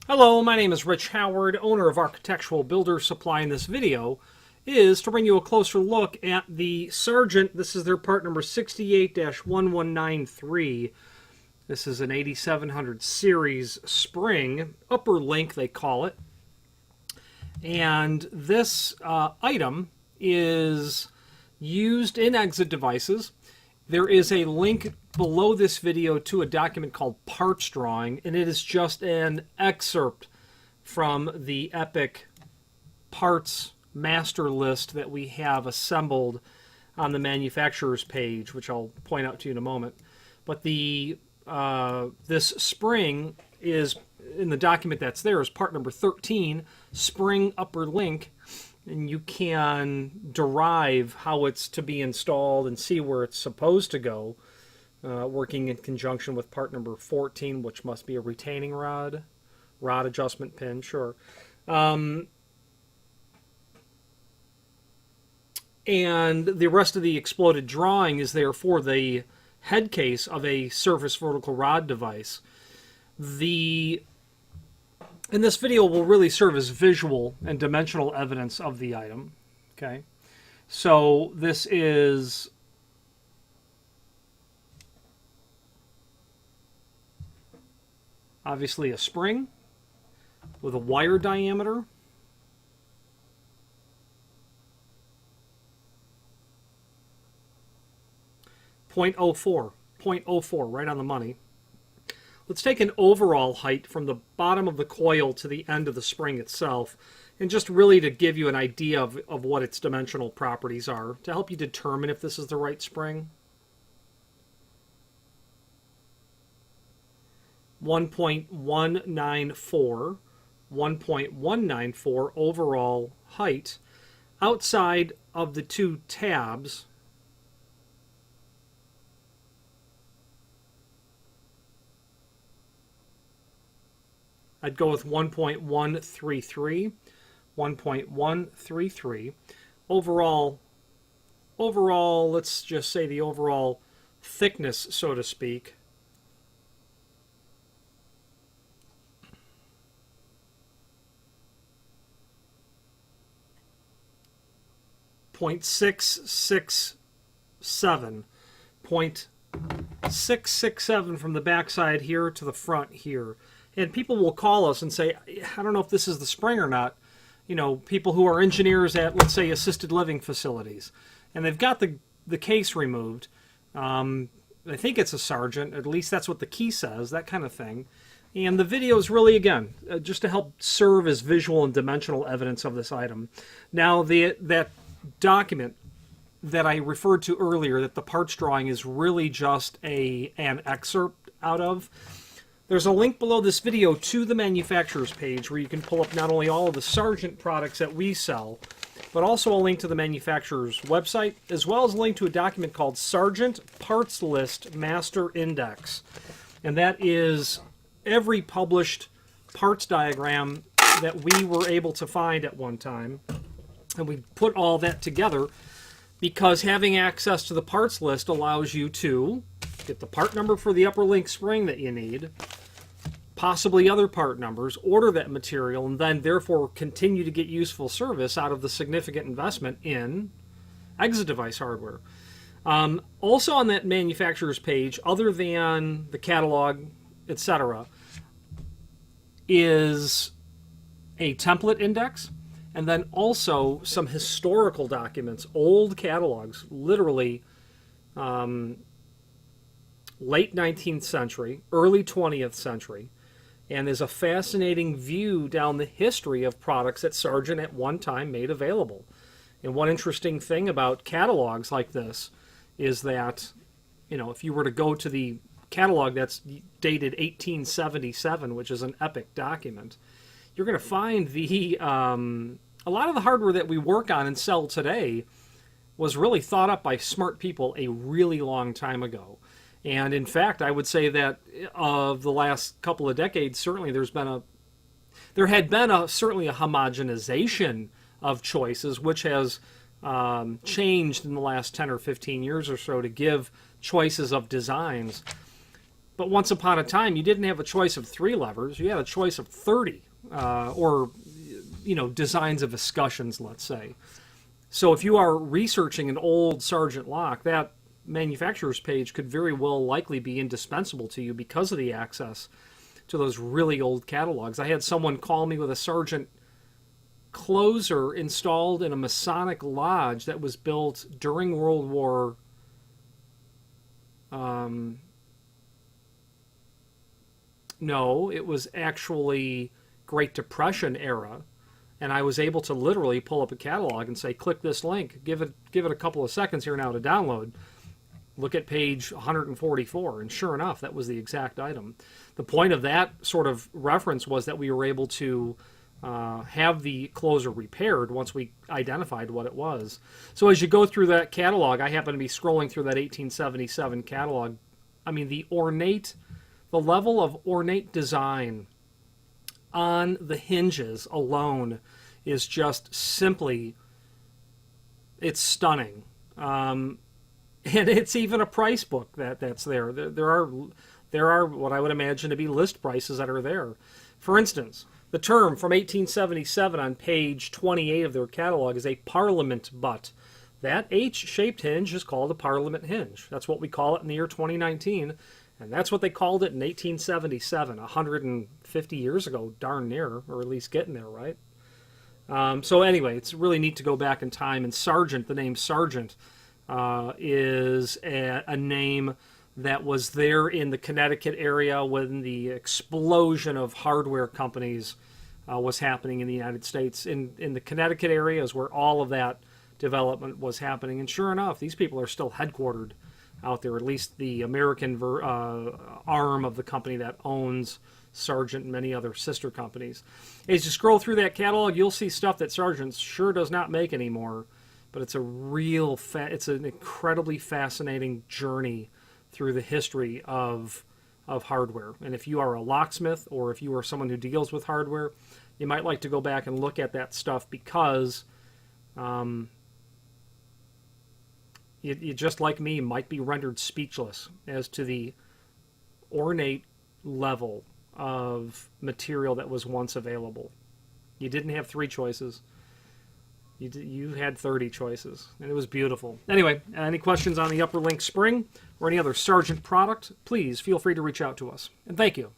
Hello, my name is Rich Howard, owner of Architectural Builder Supply, and this video is to bring you a closer look at the Sargent. This is their part number 68-1193. This is an 8700 series spring, upper link they call it. And this item is used in exit devices. There is a link below this video to a document called Parts Drawing, and it is just an excerpt from the epic parts master list that we have assembled on the manufacturer's page, which I'll point out to you in a moment. But the this spring is in the document that's there is part number 13, spring upper link, and you can derive how it's to be installed and see where it's supposed to go, working in conjunction with part number 14, which must be a retaining rod adjustment pin, sure. And the rest of the exploded drawing is there for the head case of a surface vertical rod device. And this video will really serve as visual and dimensional evidence of the item. Okay, so this is obviously a spring with a wire diameter. .04, right on the money. Let's take an overall height from the bottom of the coil to the end of the spring itself, and just really to give you an idea of what its dimensional properties are, to help you determine if this is the right spring. 1.194 overall height. Outside of the two tabs, I'd go with 1.133. 1.133. Overall, let's just say the overall thickness, so to speak, .667. 0.667 from the backside here to the front here. And people will call us and say, I don't know if this is the spring or not. You know, people who are engineers at, let's say, assisted living facilities. And they've got the case removed. I think it's a Sargent. At least that's what the key says, that kind of thing. And the video is really, again, just to help serve as visual and dimensional evidence of this item. Now, that document that I referred to earlier, that the parts drawing is really just an excerpt out of, there's a link below this video to the manufacturer's page where you can pull up not only all of the Sargent products that we sell, but also a link to the manufacturer's website, as well as a link to a document called Sargent Parts List Master Index. And that is every published parts diagram that we were able to find at one time. And we put all that together because having access to the parts list allows you to get the part number for the upper link spring that you need, possibly other part numbers, order that material, and then therefore continue to get useful service out of the significant investment in exit device hardware. Also on that manufacturer's page, other than the catalog, etc., is a template index, and then also some historical documents, old catalogs, literally late 19th century, early 20th century, and is a fascinating view down the history of products that Sargent at one time made available. And one interesting thing about catalogs like this is that, you know, if you were to go to the catalog that's dated 1877, which is an epic document, you're going to find a lot of the hardware that we work on and sell today was really thought up by smart people a really long time ago. And in fact, I would say that of the last couple of decades, certainly there had been certainly a homogenization of choices, which has changed in the last 10 or 15 years or so to give choices of designs. But once upon a time, you didn't have a choice of 3 levers. You had a choice of 30, or, designs of escutcheons, let's say. So if you are researching an old Sargent lock, that manufacturer's page could very well likely be indispensable to you because of the access to those really old catalogs. I had someone call me with a Sargent closer installed in a Masonic lodge that was built during World War no, it was actually Great Depression era, and I was able to literally pull up a catalog and say, click this link, give it a couple of seconds here now to download. Look at page 144, and sure enough, that was the exact item. The point of that sort of reference was that we were able to have the closer repaired once we identified what it was. So as you go through that catalog, I happen to be scrolling through that 1877 catalog. I mean, the level of ornate design on the hinges alone is just simply, it's stunning. And it's even a price book that's there. There are what I would imagine to be list prices that are there. For instance, the term from 1877 on page 28 of their catalog is a parliament butt. That H-shaped hinge is called a parliament hinge. That's what we call it in the year 2019, and that's what they called it in 1877, 150 years ago, darn near, or at least getting there, right? So anyway, it's really neat to go back in time, and Sargent, the name Sargent, is a name that was there in the Connecticut area when the explosion of hardware companies was happening in the United States. In the Connecticut area is where all of that development was happening. And sure enough, these people are still headquartered out there, at least the American arm of the company that owns Sargent and many other sister companies. As you scroll through that catalog, you'll see stuff that Sargent sure does not make anymore, but it's it's an incredibly fascinating journey through the history of hardware. And if you are a locksmith or if you are someone who deals with hardware, you might like to go back and look at that stuff because you just like me might be rendered speechless as to the ornate level of material that was once available. You didn't have 3 choices. You had 30 choices, and it was beautiful. Anyway, any questions on the upper link spring or any other Sargent product, please feel free to reach out to us. And thank you.